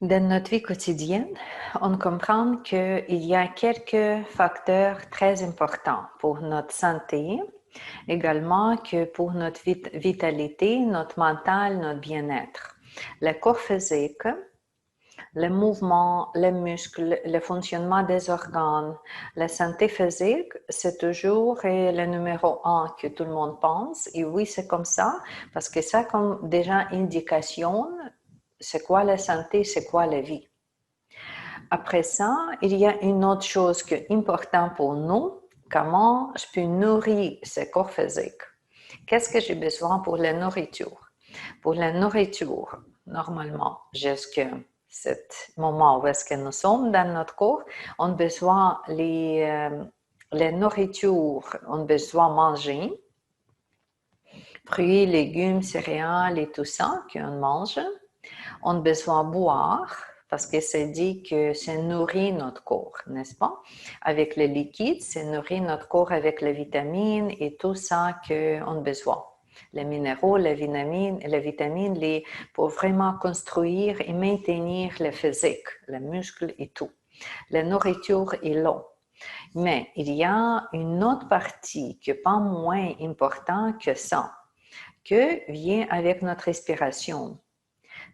Dans notre vie quotidienne, on comprend qu'il y a quelques facteurs très importants pour notre santé, également que pour notre vitalité, notre mental, notre bien-être. Le corps physique, le mouvement, les muscles, le fonctionnement des organes, la santé physique, c'est toujours le numéro un que tout le monde pense. Et oui, c'est comme ça, parce que ça, comme déjà indication, c'est quoi la santé, c'est quoi la vie. Après ça, il y a une autre chose qui est importante pour nous, comment je peux nourrir ce corps physique. Qu'est-ce que j'ai besoin pour la nourriture? Pour la nourriture, normalement, jusqu'à ce moment où est-ce que nous sommes dans notre corps, on a besoin les nourritures, on a besoin de manger, fruits, légumes, céréales et tout ça qu'on mange. On a besoin de boire parce que c'est dit que c'est nourrit notre corps, n'est-ce pas? Avec le liquide, c'est nourrit notre corps avec les vitamines et tout ça qu'on a besoin. Les minéraux, les vitamines pour vraiment construire et maintenir le physique, les muscles et tout. La nourriture et l'eau. Mais il y a une autre partie qui n'est pas moins importante que ça, que vient avec notre respiration.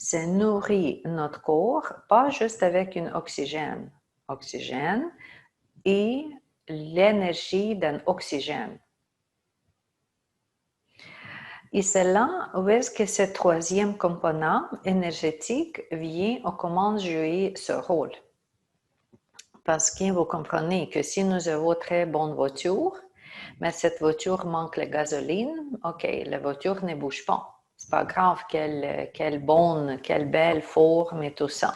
C'est nourrir notre corps, pas juste avec un oxygène et l'énergie d'un oxygène. Et c'est là où est-ce que ce troisième component énergétique vient ou commence à jouer ce rôle. Parce que vous comprenez que si nous avons une très bonne voiture, mais cette voiture manque la gasoline, OK, la voiture ne bouge pas. C'est pas grave, quelle bonne, quelle belle forme et tout ça.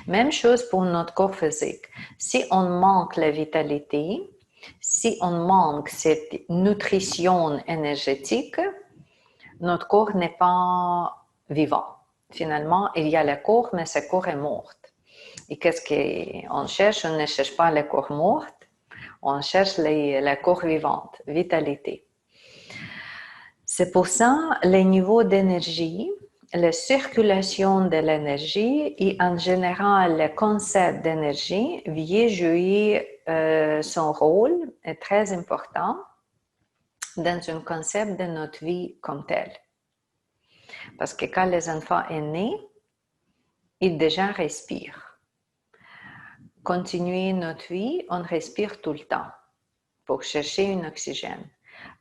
Même chose pour notre corps physique. Si on manque la vitalité, si on manque cette nutrition énergétique, notre corps n'est pas vivant. Finalement, il y a le corps, mais ce corps est mort. Et qu'est-ce qu'on cherche? On ne cherche pas le corps mort, on cherche la corps vivante, vitalité. C'est pour ça les niveaux d'énergie, la circulation de l'énergie et en général le concept d'énergie vient jouer son rôle est très important dans un concept de notre vie comme tel. Parce que quand les enfants sont nés, ils déjà respirent. Continuer notre vie, on respire tout le temps pour chercher un oxygène.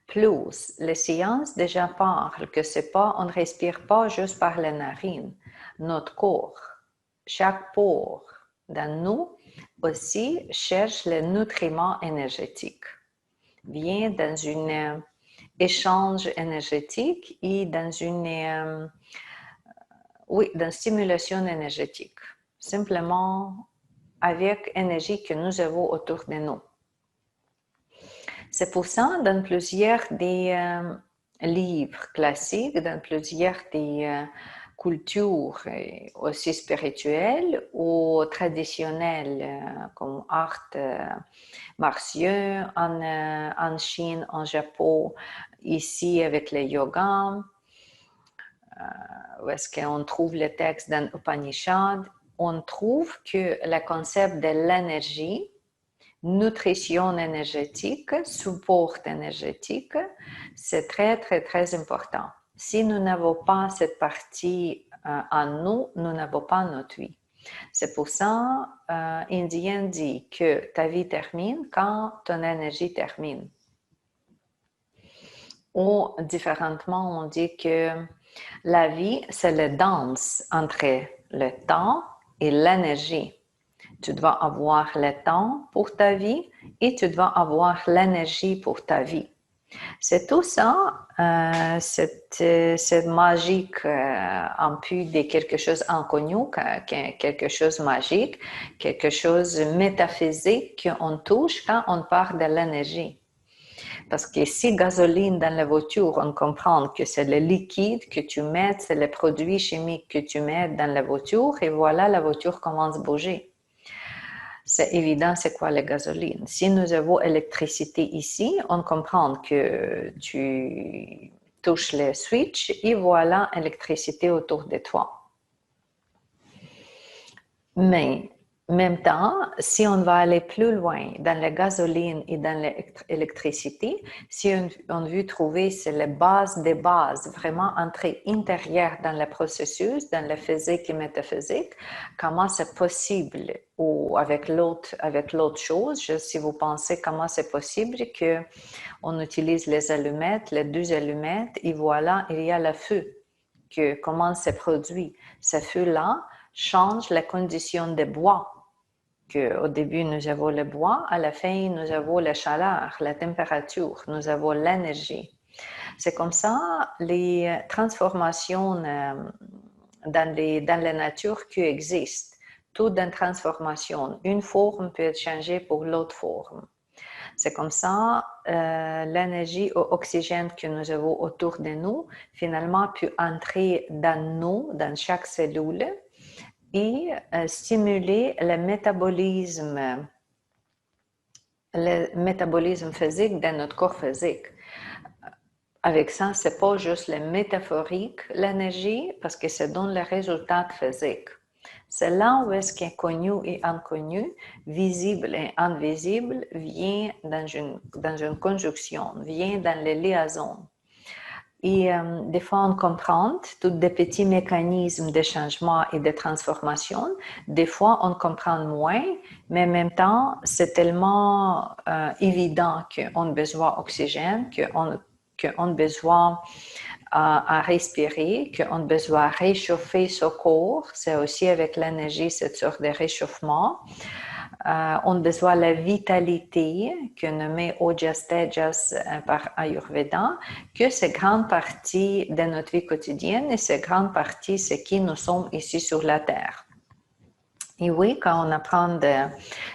Plus, les sciences déjà parlent que c'est pas, on ne respire pas juste par les narines. Notre corps, chaque pore dans nous aussi cherche les nutriments énergétiques, vient dans un échange énergétique et dans une stimulation énergétique, simplement avec l'énergie que nous avons autour de nous. C'est pour ça, dans plusieurs des livres classiques, dans plusieurs des cultures aussi spirituelles ou traditionnelles, comme art martiaux en Chine, en Japon, ici avec le yoga, où est-ce qu'on trouve le texte dans Upanishad, on trouve que le concept de l'énergie, nutrition énergétique, support énergétique, c'est très, très, très important. Si nous n'avons pas cette partie en nous, nous n'avons pas notre vie. C'est pour ça, Indien dit que ta vie termine quand ton énergie termine. Ou différemment, on dit que la vie, c'est la danse entre le temps et l'énergie. Tu dois avoir le temps pour ta vie et tu dois avoir l'énergie pour ta vie. C'est tout ça, c'est magique, en plus de quelque chose inconnu, quelque chose de magique, quelque chose de métaphysique qu'on touche quand on parle de l'énergie. Parce que si gasoline dans la voiture, on comprend que c'est le liquide que tu mets, c'est le produit chimique que tu mets dans la voiture et voilà, la voiture commence à bouger. C'est évident, c'est quoi la gasoline. Si nous avons électricité ici, on comprend que tu touches le switch et voilà l'électricité autour de toi. Mais en même temps, si on va aller plus loin dans la gasoline et dans l'électricité, si on veut trouver c'est la base des bases, vraiment entrer intérieur dans le processus, dans la physique et métaphysique, comment c'est possible, ou avec l'autre chose, si vous pensez comment c'est possible que on utilise les allumettes, les 2 allumettes, et voilà, il y a le feu. Comment c'est produit? Ce feu-là change la condition des bois. Au début, nous avons le bois, à la fin, nous avons la chaleur, la température, nous avons l'énergie. C'est comme ça, les transformations dans la nature qui existent. Tout dans transformation. Une forme peut être changée pour l'autre forme. C'est comme ça, l'énergie ou oxygène que nous avons autour de nous, finalement, peut entrer dans nous, dans chaque cellule, et stimuler le métabolisme physique dans notre corps physique. Avec ça, c'est pas juste le métaphorique, l'énergie, parce que ça donne le résultat physique. C'est là où est-ce qu'inconnu et inconnu, visible et invisible, vient dans une conjonction, vient dans les liaisons. Et des fois, on comprend tous des petits mécanismes de changement et de transformation. Des fois, on comprend moins, mais en même temps, c'est tellement évident qu'on a besoin d'oxygène, qu'on a besoin à respirer, qu'on a besoin de réchauffer son corps. C'est aussi avec l'énergie, cette sorte de réchauffement. On a besoin de la vitalité que nommée Ojas Tejas par Ayurveda, que c'est grande partie de notre vie quotidienne et c'est grande partie ce qui nous sommes ici sur la Terre. Et oui, quand on apprend de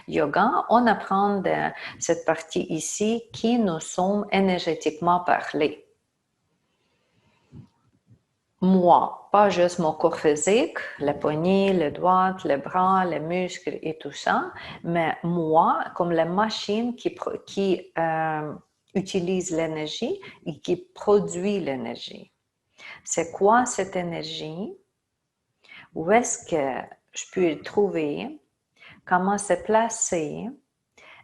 yoga, on apprend de cette partie ici qui nous sommes énergétiquement parlés. Moi, pas juste mon corps physique, la poignée, le doigt, les bras, les muscles et tout ça, mais moi, comme la machine qui utilise l'énergie et qui produit l'énergie. C'est quoi cette énergie? Où est-ce que je peux le trouver? Comment se placer?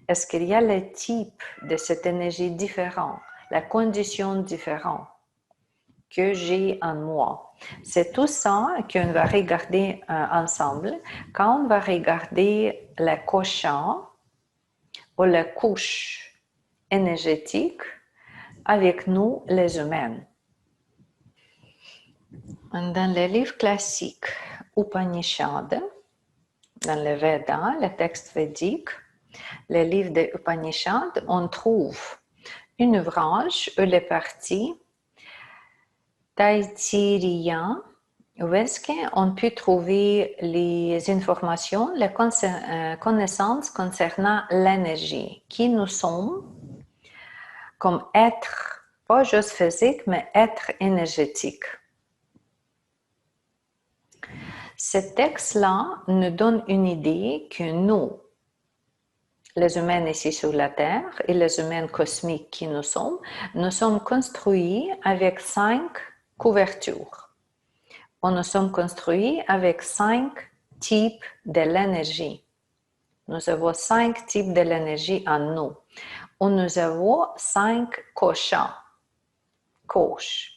Est-ce qu'il y a le type de cette énergie différent, la condition différente que j'ai en moi? C'est tout ça qu'on va regarder ensemble quand on va regarder la cochon ou la couche énergétique avec nous, les humains. Dans les livres classiques Upanishad, dans le Veda, le texte védique, les livres des Upanishad, on trouve un ouvrage où les parties Taittiriya, où est-ce qu'on peut trouver les informations, les connaissances concernant l'énergie, qui nous sommes comme être, pas juste physique, mais être énergétique. Ce texte-là nous donne une idée que nous, les humains ici sur la Terre et les humains cosmiques qui nous sommes construits avec 5 couvertures. Nous sommes construits avec 5 types de l'énergie. Nous avons 5 types de l'énergie en nous. Nous avons 5 cochons. Coche.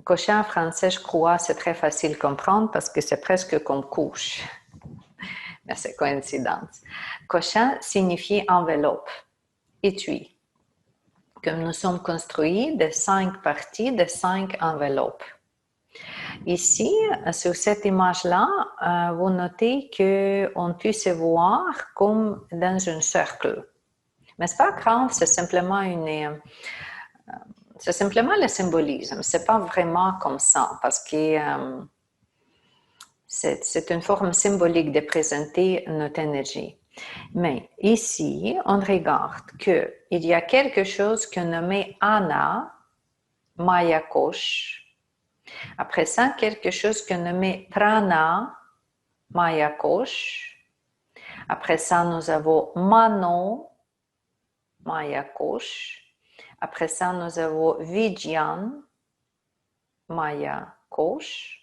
Cochon en français, je crois, c'est très facile à comprendre parce que c'est presque comme couche. Mais c'est coïncidence. Cochon signifie enveloppe, étui. Comme nous sommes construits de 5 parties, de 5 enveloppes. Ici, sur cette image-là, vous notez qu'on peut se voir comme dans un cercle. Mais ce n'est pas grave, c'est simplement le symbolisme. Ce n'est pas vraiment comme ça, parce que c'est une forme symbolique de présenter notre énergie. Mais ici, on regarde qu'il y a quelque chose qu'on nomme Ana, Maya Kosh. Après ça, quelque chose qu'on nomme Prana, Maya Kosh. Après ça, nous avons Mano, Maya Kosh. Après ça, nous avons Vijyan, Maya Kosh.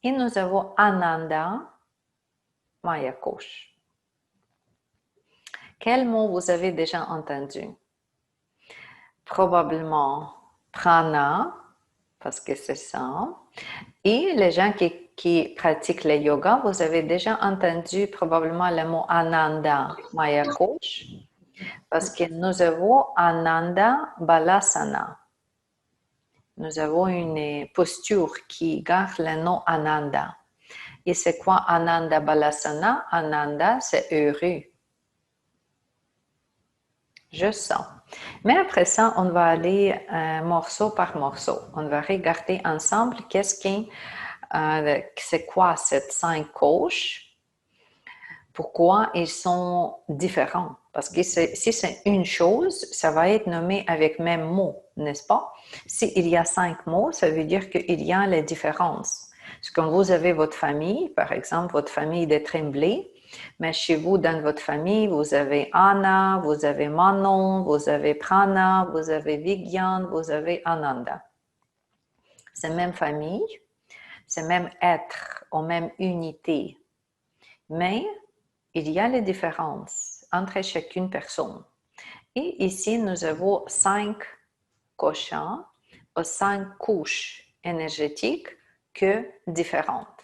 Et nous avons Ananda, Maya Kosh. Quel mot vous avez déjà entendu? Probablement prana, parce que c'est ça. Et les gens qui pratiquent le yoga, vous avez déjà entendu probablement le mot Ananda Maya Kosh, parce que nous avons Ananda Balasana. Nous avons une posture qui garde le nom Ananda. Et c'est quoi Ananda Balasana? Ananda, c'est heureux. Je sens. Mais après ça, on va aller morceau par morceau. On va regarder ensemble c'est quoi ces 5 coches, pourquoi ils sont différents. Parce que si c'est une chose, ça va être nommé avec le même mot, n'est-ce pas? S'il y a 5 mots, ça veut dire qu'il y a les différences. C'est comme vous avez votre famille, par exemple, votre famille de Tremblay, mais chez vous, dans votre famille, vous avez Anna, vous avez Manon, vous avez Prana, vous avez Vigyan, vous avez Ananda. C'est la même famille, c'est le même être, ou même unité. Mais il y a les différences entre chacune personne. Et ici, nous avons 5 cochons ou 5 couches énergétiques différentes.